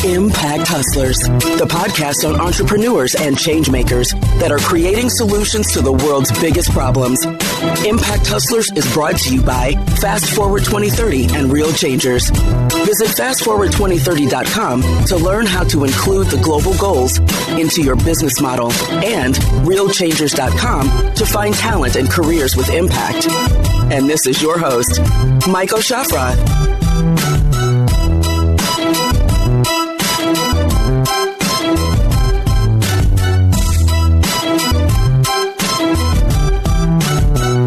Impact Hustlers, the podcast on entrepreneurs and change makers that are creating solutions to the world's biggest problems. Impact Hustlers is brought to you by Fast Forward 2030 and Real Changers. Visit fastforward2030.com to learn how to include the global goals into your business model, and realchangers.com to find talent and careers with impact. And this is your host, Michael Shafrath.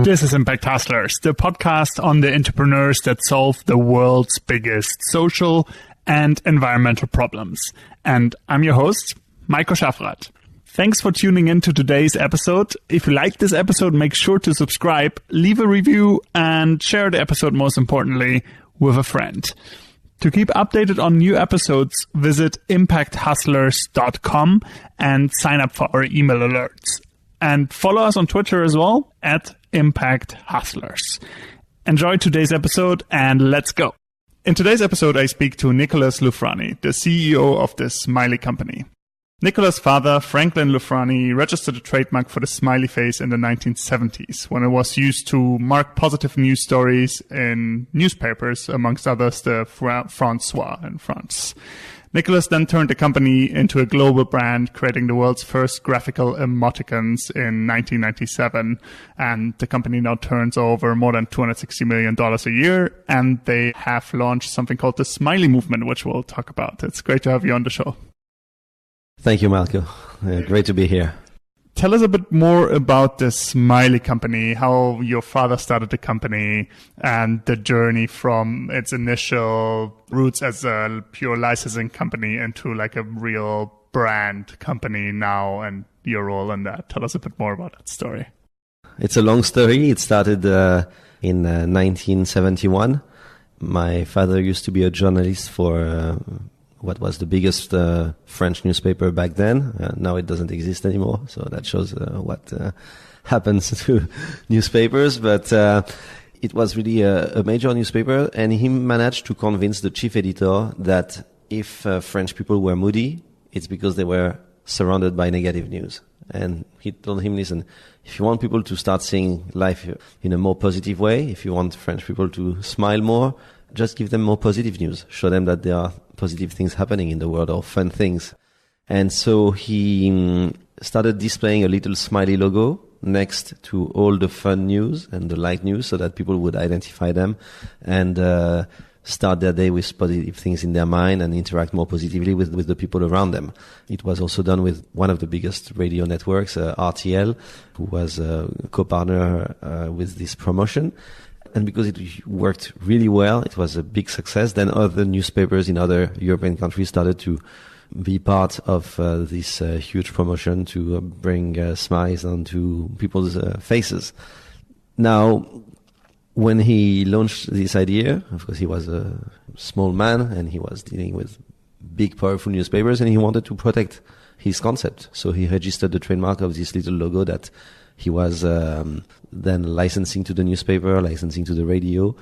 This is Impact Hustlers, the podcast on the entrepreneurs that solve the world's biggest social and environmental problems. And I'm your host, Michael Shafrath. Thanks for tuning in to today's episode. If you like this episode, make sure to subscribe, leave a review, and share the episode, most importantly, with a friend. To keep updated on new episodes, visit impacthustlers.com and sign up for our email alerts. And follow us on Twitter as well, at Impact Hustlers. Enjoy today's episode and let's go. In today's episode, I speak to Nicolas Loufrani, the CEO of the Smiley company. Nicolas' father, Franklin Loufrani, registered a trademark for the smiley face in the 1970s when it was used to mark positive news stories in newspapers, amongst others the François in France. Nicolas then turned the company into a global brand, creating the world's first graphical emoticons in 1997. And the company now turns over more than $260 million a year. And they have launched something called the Smiley Movement, which we'll talk about. It's great to have you on the show. Thank you, Malco. Great to be here. Tell us a bit more about the Smiley company, how your father started the company and the journey from its initial roots as a pure licensing company into like a real brand company now and your role in that. Tell us a bit more about that story. It's a long story. It started in 1971. My father used to be a journalist for what was the biggest French newspaper back then. Now it doesn't exist anymore, so that shows what happens to newspapers. But it was really a major newspaper, and he managed to convince the chief editor that if French people were moody, it's because they were surrounded by negative news. And he told him, listen, if you want people to start seeing life in a more positive way, if you want French people to smile more, just give them more positive news. Show them that there are positive things happening in the world, or fun things. And so he started displaying a little smiley logo next to all the fun news and the light news so that people would identify them and start their day with positive things in their mind and interact more positively with the people around them. It was also done with one of the biggest radio networks, RTL, who was a co-partner with this promotion. And because it worked really well, it was a big success. Then other newspapers in other European countries started to be part of this huge promotion to bring smiles onto people's faces. Now, when he launched this idea, of course, he was a small man and he was dealing with big, powerful newspapers, and he wanted to protect his concept. So he registered the trademark of this little logo that he was then licensing to the newspaper, licensing to the radio.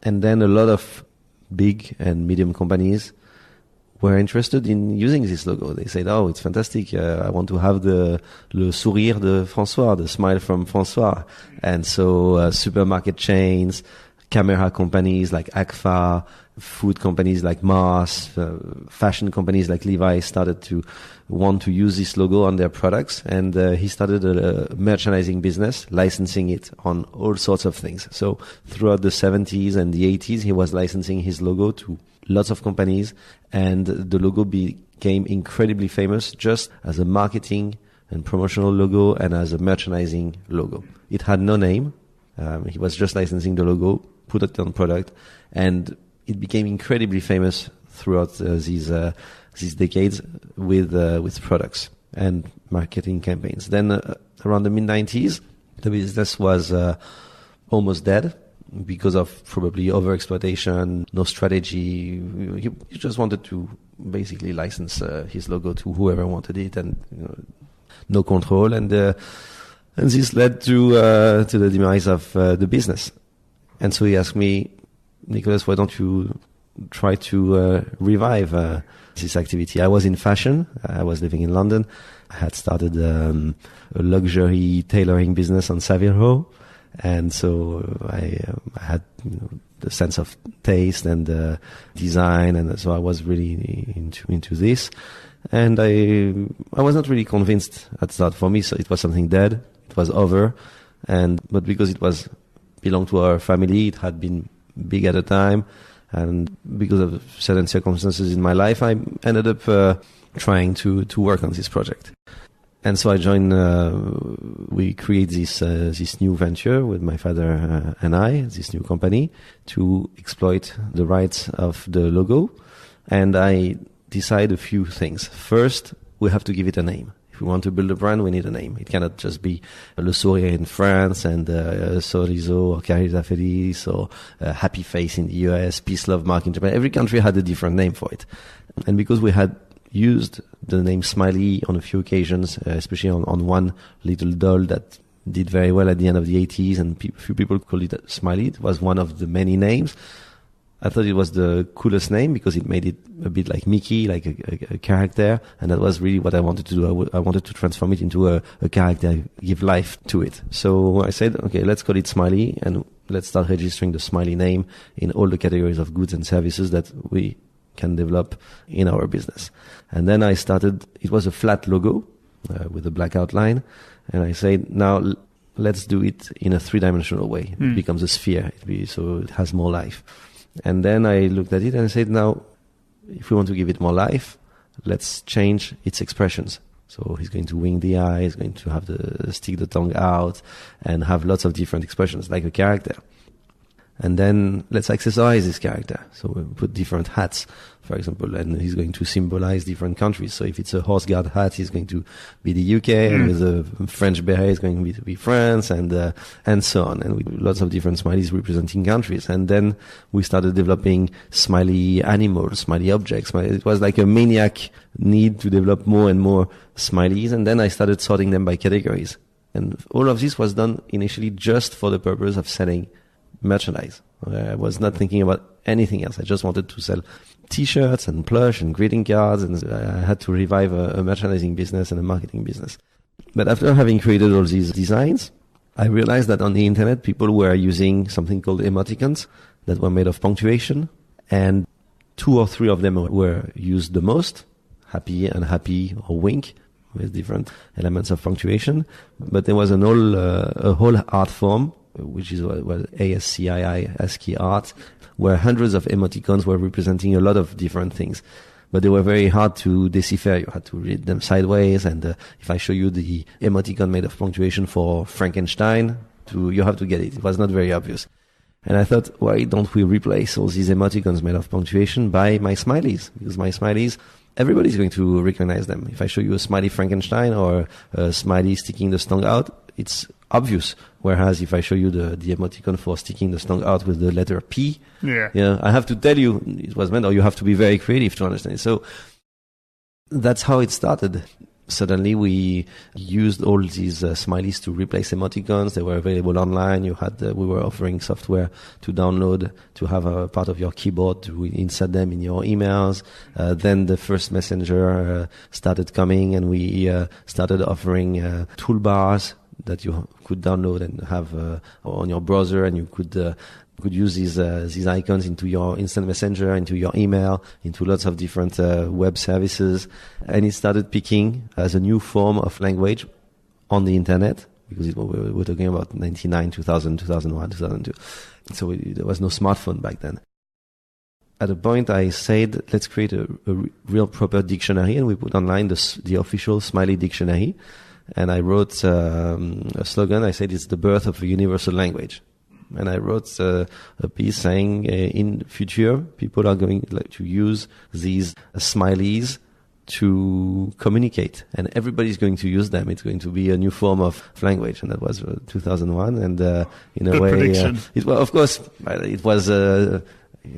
And then a lot of big and medium companies were interested in using this logo. They said, oh, it's fantastic. I want to have le sourire de François, the smile from François. And so supermarket chains, camera companies like Agfa, food companies like Mars, fashion companies like Levi's started to want to use this logo on their products. And he started a merchandising business, licensing it on all sorts of things. So throughout the 70s and the 80s, he was licensing his logo to lots of companies. And the logo became incredibly famous just as a marketing and promotional logo and as a merchandising logo. It had no name. He was just licensing the logo, put it on product, and it became incredibly famous throughout these decades with products and marketing campaigns. Then around the mid-90s, the business was almost dead because of probably overexploitation, no strategy. He just wanted to basically license his logo to whoever wanted it, and no control. And this led to the demise of the business. And so he asked me, Nicolas, why don't you try to revive this activity. I was in fashion. I was living in London. I had started a luxury tailoring business on Savile Row. And so I had the sense of taste and design, and so I was really into this. And I was not really convinced at the start. For me, so it was something dead. It was over. But because it belonged to our family, it had been big at the time, and because of certain circumstances in my life, I ended up trying to work on this project. And so I joined, we create this new venture with my father and I, this new company, to exploit the rights of the logo. And I decide a few things. First, we have to give it a name. If we want to build a brand, we need a name. It cannot just be Le Sourire in France and Sorriso or Carita Feliz or Happy Face in the US, Peace Love Mark in Japan. Every country had a different name for it. And because we had used the name Smiley on a few occasions, especially on one little doll that did very well at the end of the 80s, and few people called it Smiley. It was one of the many names. I thought it was the coolest name because it made it a bit like Mickey, like a character, and that was really what I wanted to do. I wanted to transform it into a character, give life to it. So I said, okay, let's call it Smiley, and let's start registering the Smiley name in all the categories of goods and services that we can develop in our business. And then I started, it was a flat logo with a black outline. And I said, now let's do it in a 3-dimensional way. It becomes a sphere, so it has more life. And then I looked at it and I said, now, if we want to give it more life, let's change its expressions. So he's going to wink the eye, he's going to have stick the tongue out and have lots of different expressions like a character. And then let's accessorize this character. So we put different hats, for example, and he's going to symbolize different countries. So if it's a horse guard hat, he's going to be the UK, and with a French beret, it's going to be France, and so on. And with lots of different smileys representing countries. And then we started developing smiley animals, smiley objects. It was like a maniac need to develop more and more smileys. And then I started sorting them by categories. And all of this was done initially just for the purpose of selling merchandise. I was not thinking about anything else. I just wanted to sell T-shirts and plush and greeting cards, and I had to revive a merchandising business and a marketing business. But after having created all these designs, I realized that on the internet people were using something called emoticons that were made of punctuation, and 2 or 3 of them were used the most: happy, unhappy, or wink, with different elements of punctuation. But there was a whole art form, which is what ASCII, ASCII art, where hundreds of emoticons were representing a lot of different things. But they were very hard to decipher. You had to read them sideways. And if I show you the emoticon made of punctuation for Frankenstein, you have to get it. It was not very obvious. And I thought, why don't we replace all these emoticons made of punctuation by my smileys? Because my smileys, everybody's going to recognize them. If I show you a smiley Frankenstein or a smiley sticking the tongue out, it's obvious. Whereas if I show you the emoticon for sticking the tongue out with the letter P, I have to tell you it was meant, or you have to be very creative to understand it. So that's how it started. Suddenly we used all these smileys to replace emoticons. They were available online. We were offering software to download, to have a part of your keyboard to insert them in your emails. Then the first messenger started coming, and we started offering toolbars that you could download and have on your browser, and you could use these icons into your instant messenger, into your email, into lots of different web services. And it started picking as a new form of language on the internet, because we're talking about 99, 2000, 2001, 2002. So there was no smartphone back then. At a point I said, let's create a real proper dictionary, and we put online the official Smiley dictionary. And I wrote a slogan. I said, it's the birth of a universal language. And I wrote a piece saying, in future, people are going to use these smileys to communicate, and everybody's going to use them. It's going to be a new form of language. And that was 2001. And in a way, of course, it was. I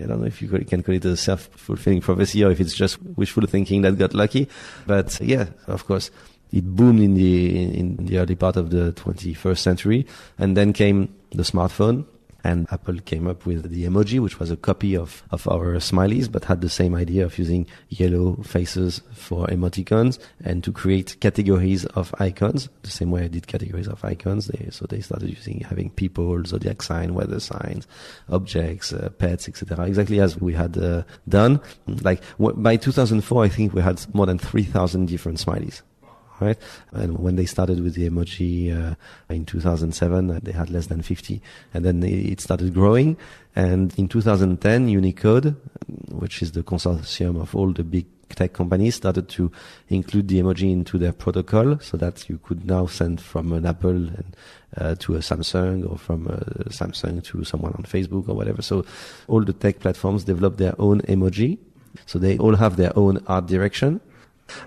don't know if you can call it a self-fulfilling prophecy, or if it's just wishful thinking that got lucky. But yeah, of course, it boomed in the early part of the 21st century, and then came the smartphone, And Apple came up with the emoji, which was a copy of our smileys, but had the same idea of using yellow faces for emoticons and to create categories of icons, the same way I did categories of icons. So they started having people, zodiac sign, weather signs, objects, pets, etc. Exactly as we had done. Like by 2004, I think we had more than 3,000 different smileys. Right? And when they started with the emoji in 2007, they had less than 50. And then it started growing. And in 2010, Unicode, which is the consortium of all the big tech companies, started to include the emoji into their protocol so that you could now send from an Apple to a Samsung, or from a Samsung to someone on Facebook or whatever. So all the tech platforms developed their own emoji. So they all have their own art direction.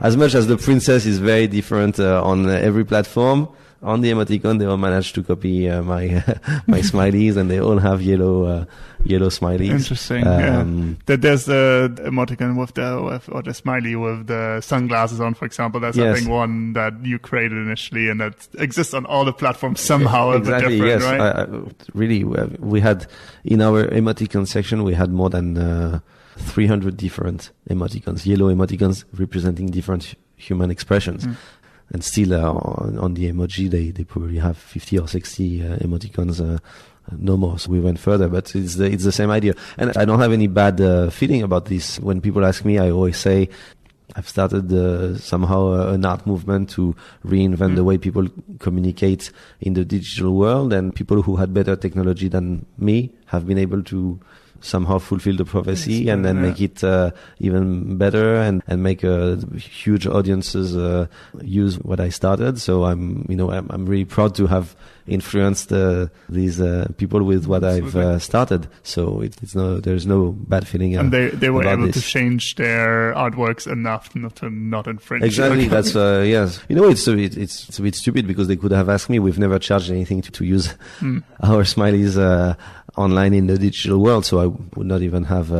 As much as the princess is very different on every platform, on the emoticon they all managed to copy my smileys, and they all have yellow smileys. Interesting. There's the emoticon with the smiley with the sunglasses on, for example. That's I think one that you created initially, and that exists on all the platforms somehow. Exactly. Different, yes. Right? Really, we had in our emoticon section we had more than 300 different emoticons, yellow emoticons representing different human expressions. And still on the emoji, they probably have 50 or 60 emoticons, no more. So we went further, but it's the same idea. And I don't have any bad feeling about this. When people ask me, I always say I've started somehow an art movement to reinvent the way people communicate in the digital world, and people who had better technology than me have been able to somehow fulfill the prophecy and then make it even better and make huge audiences use what I started. So I'm really proud to have influenced these people with what I've started. So there's no bad feeling. And they were able this. to change their artworks enough not to not infringe. Exactly. That's yes. It's a bit stupid because they could have asked me. We've never charged anything to use our smileys online in the digital world, so I would not even have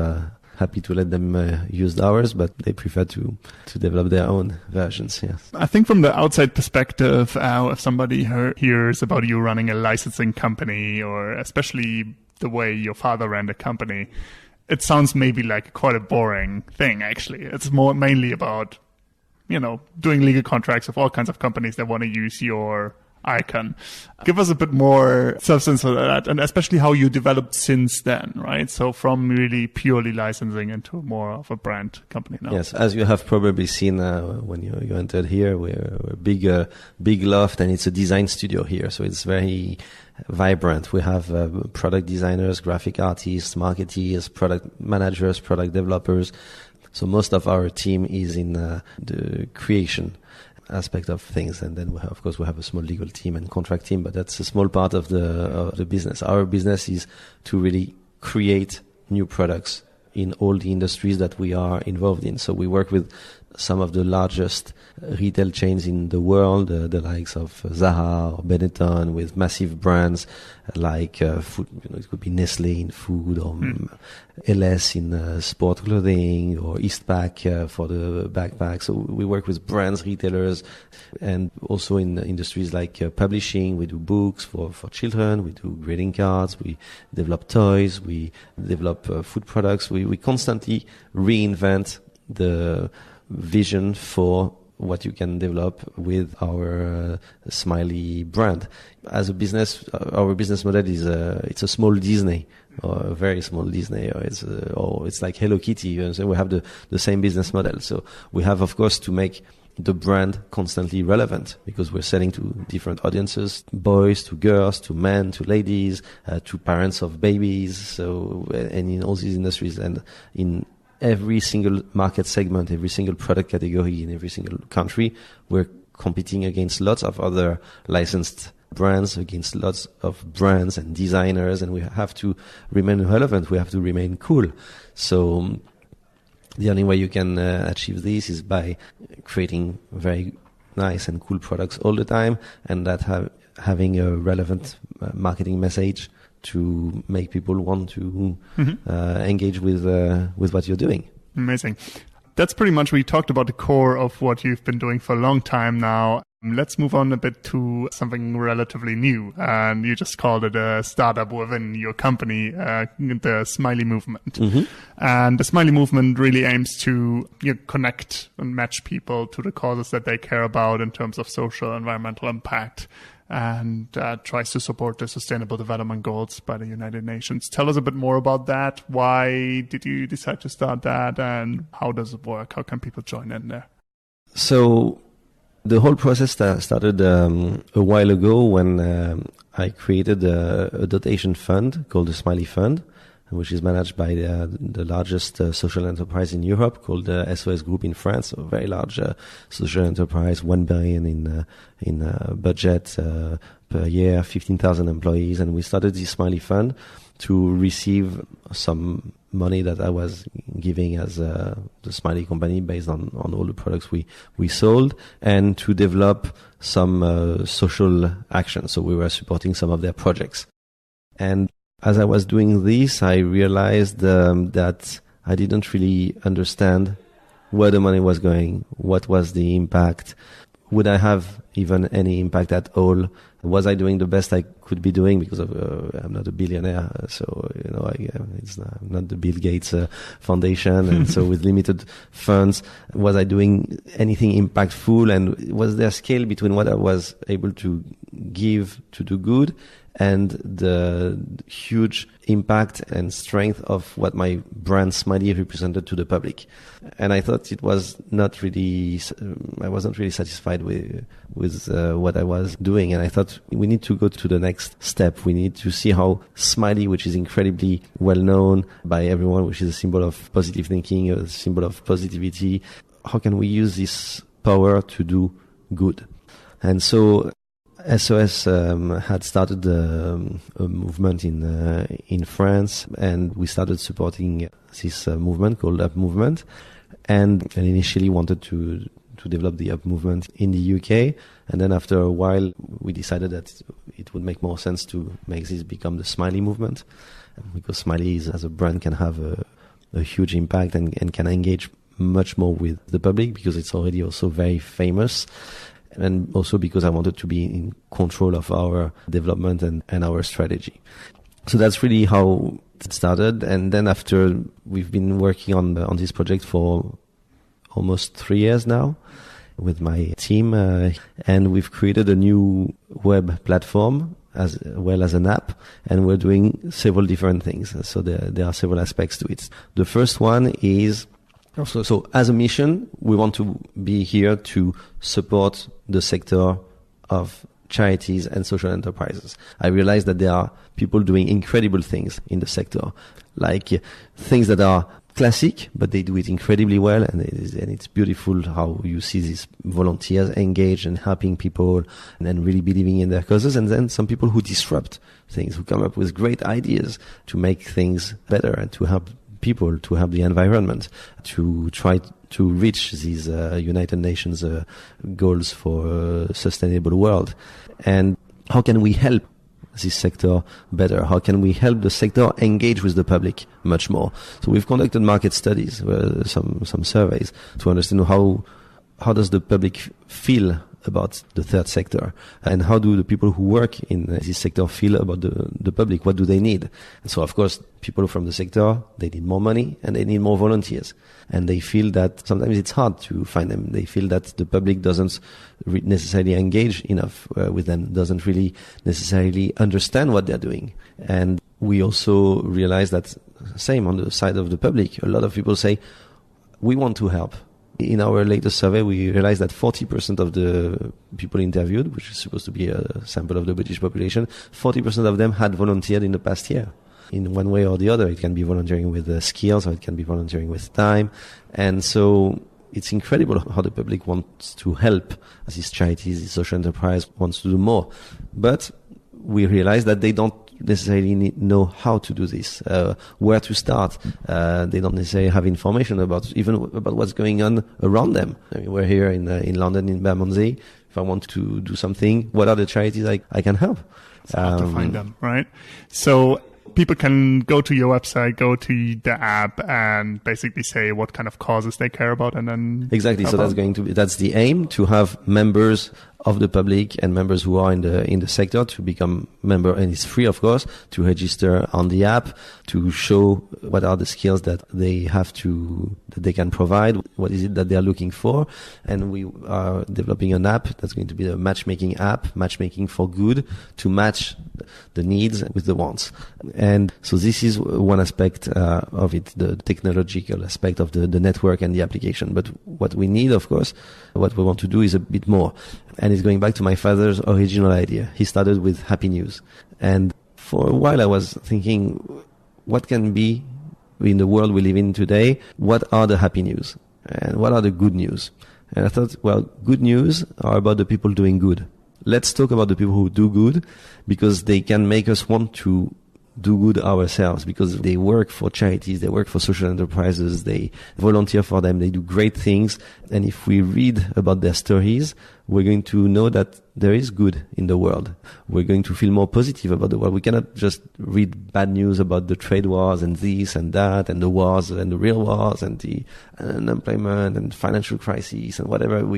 happy to let them use ours, but they prefer to develop their own versions. Yes. I think from the outside perspective, if somebody hears about you running a licensing company, or especially the way your father ran the company, it sounds maybe like quite a boring thing. Actually, it's mainly about doing legal contracts with all kinds of companies that want to use your icon. Give us a bit more substance of that, and especially how you developed since then, right? So from really purely licensing into more of a brand company now. Yes, as you have probably seen when you entered here, we're a big loft, and it's a design studio here, so it's very vibrant. We have product designers, graphic artists, marketeers, product managers, product developers. So most of our team is in the creation aspect of things, and then we have a small legal team and contract team, but that's a small part of the business. Our business is to really create new products in all the industries that we are involved in. So we work with some of the largest retail chains in the world, the likes of Zara or Benetton, with massive brands like food. It could be Nestle in food, or LS in sport clothing, or Eastpak for the backpack. So we work with brands, retailers, and also in industries like publishing. We do books for children. We do greeting cards. We develop toys. We develop food products. We constantly reinvent the vision for what you can develop with our Smiley brand. As a business, our business model is it's a small Disney, or a very small Disney, or it's like Hello Kitty. So we have the same business model. So we have, of course, to make the brand constantly relevant, because we're selling to different audiences, boys to girls, to men, to ladies, to parents of babies. So, and in all these industries, and in every single market segment, every single product category in every single country, we're competing against lots of other licensed brands, against lots of brands and designers, and we have to remain relevant. We have to remain cool. So the only way you can achieve this is by creating very nice and cool products all the time, and that having a relevant marketing message to make people want to engage with what you're doing. Amazing. That's pretty much, we talked about the core of what you've been doing for a long time now. Let's move on a bit to something relatively new. And you just called it a startup within your company, the Smiley Movement. Mm-hmm. And the Smiley Movement really aims to connect and match people to the causes that they care about in terms of social, environmental impact, and tries to support the Sustainable Development Goals by the United Nations. Tell us a bit more about that. Why did you decide to start that, and how does it work? How can people join in there? So the whole process started a while ago when I created a donation fund called the Smiley Fund, which is managed by the largest social enterprise in Europe called the SOS Group in France, a very large social enterprise, 1 billion in budget per year, 15,000 employees. And we started this Smiley Fund to receive some money that I was giving as the Smiley company based on all the products we sold, and to develop some social action. So we were supporting some of their projects. And as I was doing this, I realized that I didn't really understand where the money was going, what was the impact, would I have even any impact at all? Was I doing the best I could be doing? Because I'm not a billionaire, so I'm not the Bill Gates Foundation, and so with limited funds, was I doing anything impactful? And was there scale between what I was able to give to do good and the huge impact and strength of what my brand Smiley represented to the public? And I thought it was not really, I wasn't really satisfied with what I was doing. And I thought we need to go to the next step. We need to see how Smiley, which is incredibly well known by everyone, which is a symbol of positive thinking, a symbol of positivity, how can we use this power to do good? And so SOS had started a movement in France, and we started supporting this movement called Up Movement, and initially wanted to develop the Up Movement in the UK. And then after a while, we decided that it would make more sense to make this become the Smiley Movement, because Smiley as a brand can have a huge impact and can engage much more with the public, because it's already also very famous. And also because I wanted to be in control of our development and our strategy. So that's really how it started. And then after, we've been working on this project for almost 3 years now with my team. And we've created a new web platform as well as an app. And we're doing several different things. So there are several aspects to it. The first one is, so as a mission, we want to be here to support the sector of charities and social enterprises. I realize that there are people doing incredible things in the sector, like things that are classic, but they do it incredibly well, and it's beautiful how you see these volunteers engaged and helping people and then really believing in their causes, and then some people who disrupt things, who come up with great ideas to make things better and to help people, to help the environment, to try to reach these United Nations goals for a sustainable world. And how can we help this sector better? How can we help the sector engage with the public much more? So we've conducted market studies, some surveys, to understand how does the public feel about the third sector, and how do the people who work in this sector feel about the public? What do they need? And so, of course, people from the sector, they need more money and they need more volunteers, and they feel that sometimes it's hard to find them. They feel that the public doesn't necessarily engage enough with them, doesn't really necessarily understand what they're doing. And we also realize that same on the side of the public, a lot of people say, we want to help. In our latest survey, we realized that 40% of the people interviewed, which is supposed to be a sample of the British population, 40% of them had volunteered in the past year. In one way or the other, it can be volunteering with skills, or it can be volunteering with time. And so it's incredible how the public wants to help these charities, this social enterprise wants to do more. But we realize that they don't necessarily know how to do this, where to start. They don't necessarily have information about what's going on around them. I mean, we're here in London, in Bermondsey. If I want to do something, what are the charities I can help? It's hard to find them, right? So people can go to your website, go to the app, and basically say what kind of causes they care about, and then exactly. So that's the aim, to have members of the public and members who are in the sector to become member, and it's free, of course, to register on the app, to show what are the skills that they can provide, what is it that they are looking for. And we are developing an app that's going to be a matchmaking app, matchmaking for good, to match the needs with the wants. And so this is one aspect of it, the technological aspect of the network and the application. But what we need, of course, what we want to do is a bit more. And it's going back to my father's original idea. He started with happy news. And for a while I was thinking, what can be in the world we live in today? What are the happy news? And what are the good news? And I thought, well, good news are about the people doing good. Let's talk about the people who do good, because they can make us want to do good ourselves, because they work for charities, they work for social enterprises, they volunteer for them, they do great things. And if we read about their stories, we're going to know that there is good in the world. We're going to feel more positive about the world. We cannot just read bad news about the trade wars and this and that and the wars and the real wars and the unemployment and financial crises and whatever.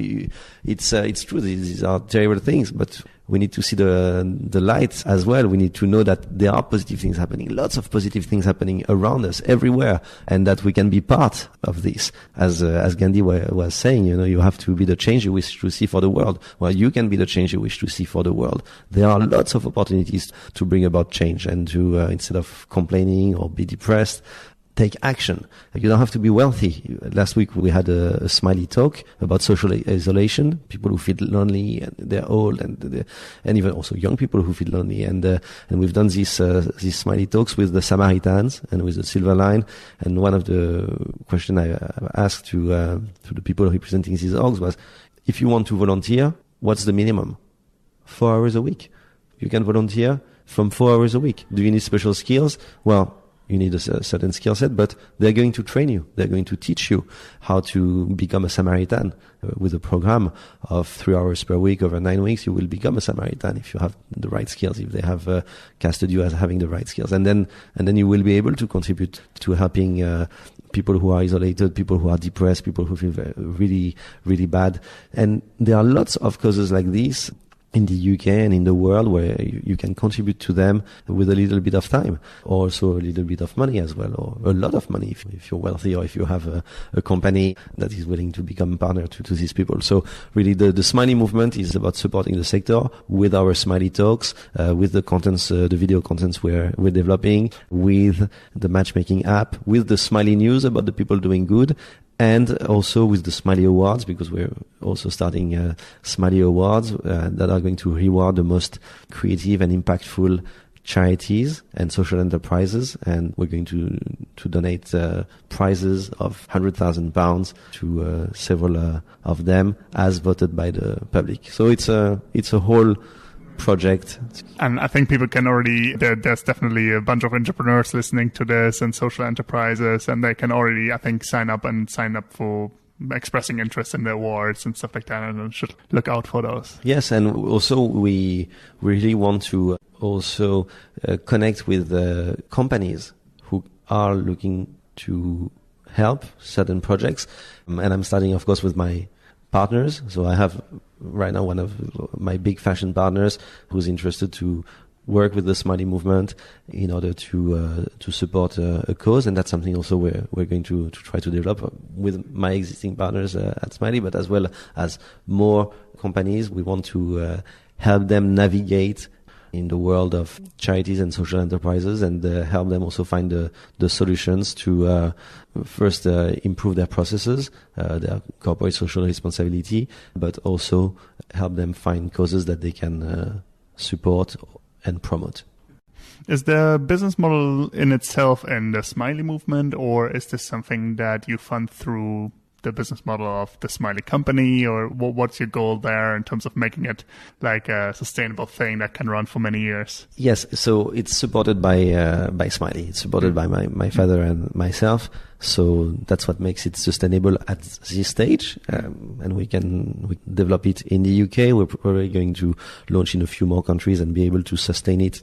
It's true. These are terrible things, but we need to see the light as well. We need to know that there are positive things happening, lots of positive things happening around us everywhere, and that we can be part of this. As Gandhi was saying, you have to be the change you wish to see for the world. Well, you can be the change you wish to see for the world. There are lots of opportunities to bring about change, and to instead of complaining or be depressed, take action. You don't have to be wealthy. Last week we had a Smiley talk about social isolation, people who feel lonely and they're old, and even also young people who feel lonely. And we've done these Smiley talks with the Samaritans and with the Silver Line. And one of the questions I asked to the people representing these orgs was, if you want to volunteer, what's the minimum? 4 hours a week. You can volunteer from 4 hours a week. Do you need special skills? Well, you need a certain skill set, but they're going to train you. They're going to teach you how to become a Samaritan. With a program of 3 hours per week over 9 weeks, you will become a Samaritan if you have the right skills, if they have casted you as having the right skills. And then you will be able to contribute to helping people who are isolated, people who are depressed, people who feel really, really bad. And there are lots of causes like this in the UK and in the world where you can contribute to them with a little bit of time, or also a little bit of money as well, or a lot of money if you're wealthy, or if you have a company that is willing to become a partner to these people. So really the Smiley movement is about supporting the sector with our Smiley talks, with the contents, the video contents we're developing, with the matchmaking app, with the Smiley news about the people doing good, and also with the Smiley Awards, because we're also starting Smiley Awards that are going to reward the most creative and impactful charities and social enterprises, and we're going to donate prizes of £100,000 to several of them as voted by the public. So it's a whole project. And I think people can already, there's definitely a bunch of entrepreneurs listening to this and social enterprises, and they can already, I think, sign up for expressing interest in the awards and stuff like that, and should look out for those. Yes, and also we really want to also connect with companies who are looking to help certain projects. And I'm starting, of course, with my partners. So I have right now one of my big fashion partners who's interested to work with the Smiley movement in order to support a cause, and that's something also we're going to try to develop with my existing partners at Smiley, but as well as more companies. We want to help them navigate in the world of charities and social enterprises, and help them also find the solutions to first improve their processes, their corporate social responsibility, but also help them find causes that they can support and promote. Is the business model in itself in the Smiley movement, or is this something that you fund through the business model of the Smiley company, or what's your goal there in terms of making it like a sustainable thing that can run for many years? Yes, so it's supported by Smiley. It's supported by my father and myself. So that's what makes it sustainable at this stage. And we develop it in the UK. We're probably going to launch in a few more countries and be able to sustain it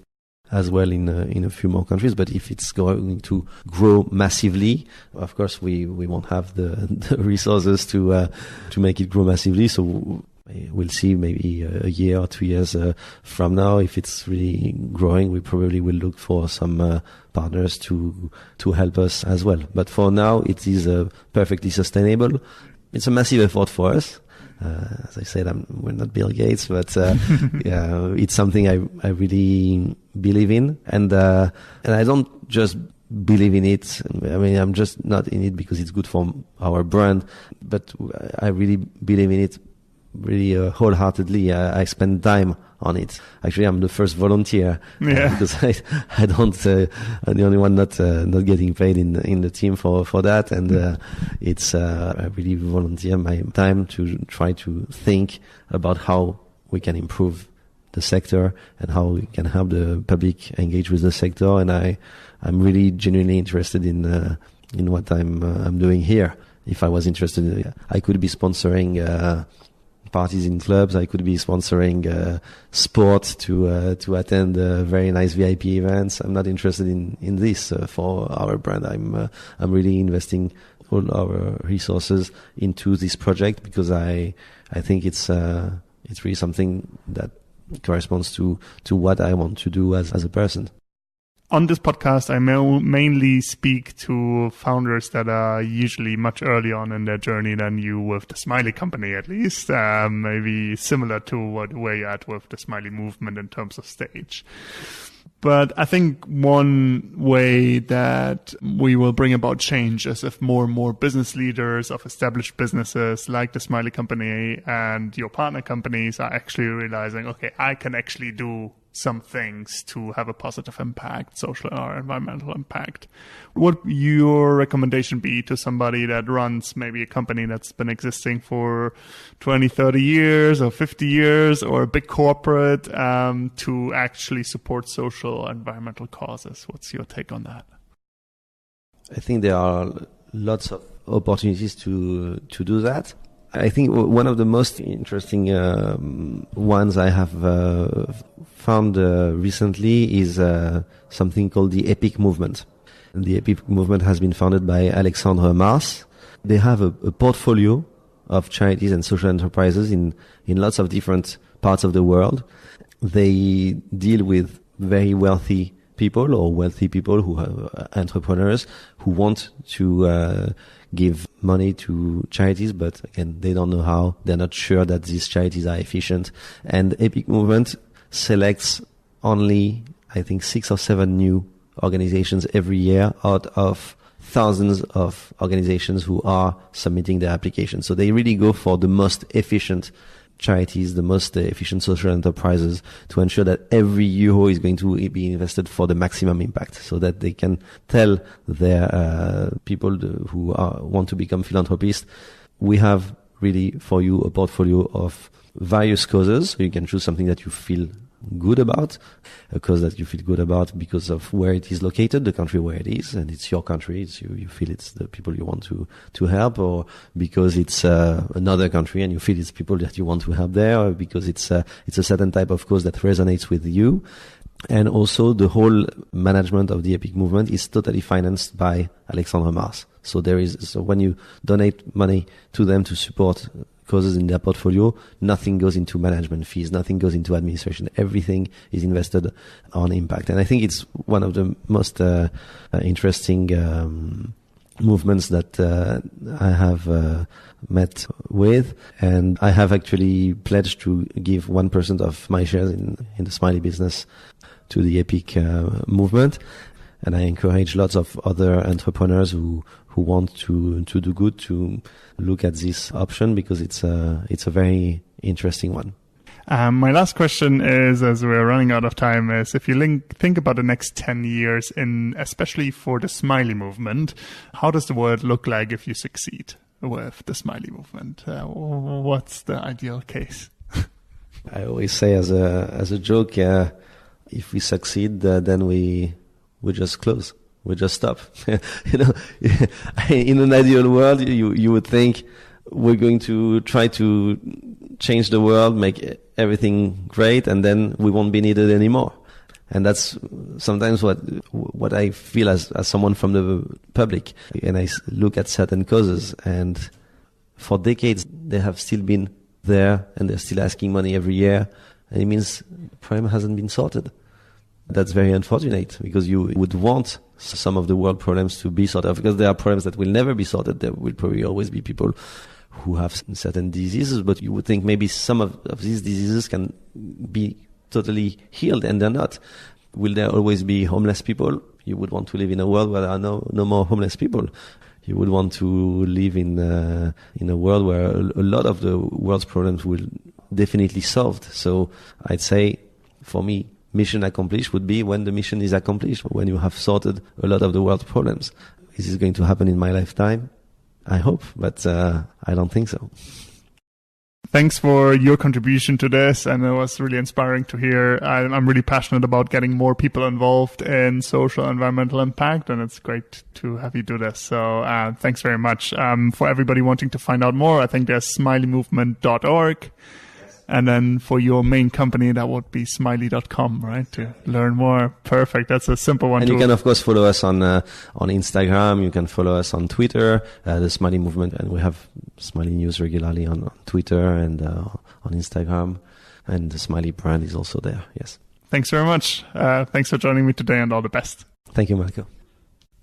as well in a few more countries. But if it's going to grow massively, of course we won't have the resources to make it grow massively. So We'll see maybe a year or 2 years from now. If it's really growing, we probably will look for some partners to help us as well. But for now, it is perfectly sustainable. It's a massive effort for us. As I said, we're not Bill Gates, but yeah, it's something I really believe in, and I don't just believe in it. I mean, I'm just not in it because it's good for our brand, but I really believe in it really wholeheartedly. I spend time on it. Actually, I'm the first volunteer because I don't. I'm the only one not getting paid in the team for that, and it's I really volunteer my time to try to think about how we can improve the sector and how we can help the public engage with the sector. And I'm really genuinely interested in what I'm doing here. If I was interested, I could be sponsoring parties in clubs. I could be sponsoring sport to attend very nice VIP events. I'm not interested in this for our brand. I'm really investing all our resources into this project because I think it's really something that corresponds to what I want to do as a person. On this podcast, I mainly speak to founders that are usually much earlier on in their journey than you with the Smiley company, at least. Maybe similar to where you're at with the Smiley Movement in terms of stage. But I think one way that we will bring about change is if more and more business leaders of established businesses like the Smiley company and your partner companies are actually realizing, okay, I can actually do some things to have a positive impact, social or environmental impact. What would your recommendation be to somebody that runs maybe a company that's been existing for 20, 30 years or 50 years or a big corporate to actually support social or environmental causes? What's your take on that? I think there are lots of opportunities to do that. I think one of the most interesting ones I have found recently is something called the EPIC movement. The EPIC movement has been founded by Alexandre Mars. They have a portfolio of charities and social enterprises in lots of different parts of the world. They deal with very wealthy people or wealthy people who are entrepreneurs who want to give money to charities, but again, they don't know how. They're not sure that these charities are efficient. And EPIC Movement selects only, I think, 6 or 7 new organizations every year out of thousands of organizations who are submitting their applications. So they really go for the most efficient charities, the most efficient social enterprises, to ensure that every euro is going to be invested for the maximum impact, so that they can tell their people who want to become philanthropists, we have really for you a portfolio of various causes. So you can choose something that you feel good about, a cause that you feel good about because of where it is located, the country where it is, and it's your country, it's you feel it's the people you want to help, or because it's another country and you feel it's people that you want to help there, or because it's a certain type of cause that resonates with you. And also the whole management of the EPIC movement is totally financed by Alexandre Mars. So when you donate money to them to support causes in their portfolio, nothing goes into management fees, nothing goes into administration. Everything is invested on impact. And I think it's one of the most interesting movements that I have met with. And I have actually pledged to give 1% of my shares in the Smiley business to the EPIC movement. And I encourage lots of other entrepreneurs who want to do good to look at this option, because it's a very interesting one. My last question is, as we're running out of time, is if you think about the next 10 years, especially for the Smiley movement, how does the world look like if you succeed with the Smiley movement? What's the ideal case? I always say as a joke, if we succeed, then we just close. We just stop. In an ideal world, you would think we're going to try to change the world, make everything great, and then we won't be needed anymore. And that's sometimes what I feel as someone from the public. And I look at certain causes, and for decades there have still been there, and they're still asking money every year. And it means the problem hasn't been sorted. That's very unfortunate, because you would want some of the world problems to be sorted, because there are problems that will never be sorted. There will probably always be people who have certain diseases, but you would think maybe some of these diseases can be totally healed, and they're not. Will there always be homeless people? You would want to live in a world where there are no more homeless people. You would want to live in a world where a lot of the world's problems will definitely solved. So I'd say, for me, mission accomplished would be when the mission is accomplished, when you have sorted a lot of the world's problems. Is this going to happen in my lifetime? I hope, but I don't think so. Thanks for your contribution to this, and it was really inspiring to hear. I'm really passionate about getting more people involved in social environmental impact, and it's great to have you do this. So thanks very much. For everybody wanting to find out more, I think there's smileymovement.org. And then for your main company, that would be smiley.com, right? To learn more. Perfect. That's a simple one. And you can, of course, follow us on Instagram. You can follow us on Twitter, the Smiley Movement. And we have Smiley News regularly on Twitter and on Instagram. And the Smiley brand is also there. Yes. Thanks very much. Thanks for joining me today, and all the best. Thank you, Marco.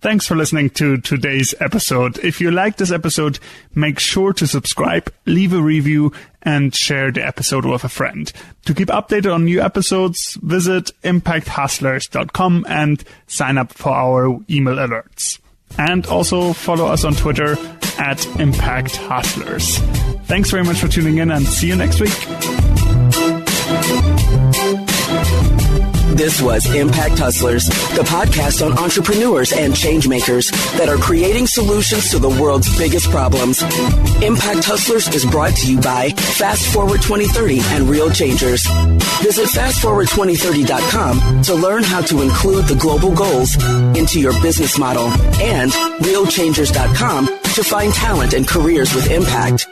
Thanks for listening to today's episode. If you liked this episode, make sure to subscribe, leave a review, and share the episode with a friend. To keep updated on new episodes, visit impacthustlers.com and sign up for our email alerts. And also follow us on Twitter @ImpactHustlers. Thanks very much for tuning in, and see you next week. This was Impact Hustlers, the podcast on entrepreneurs and change makers that are creating solutions to the world's biggest problems. Impact Hustlers is brought to you by Fast Forward 2030 and Real Changers. Visit fastforward2030.com to learn how to include the global goals into your business model, and realchangers.com to find talent and careers with impact.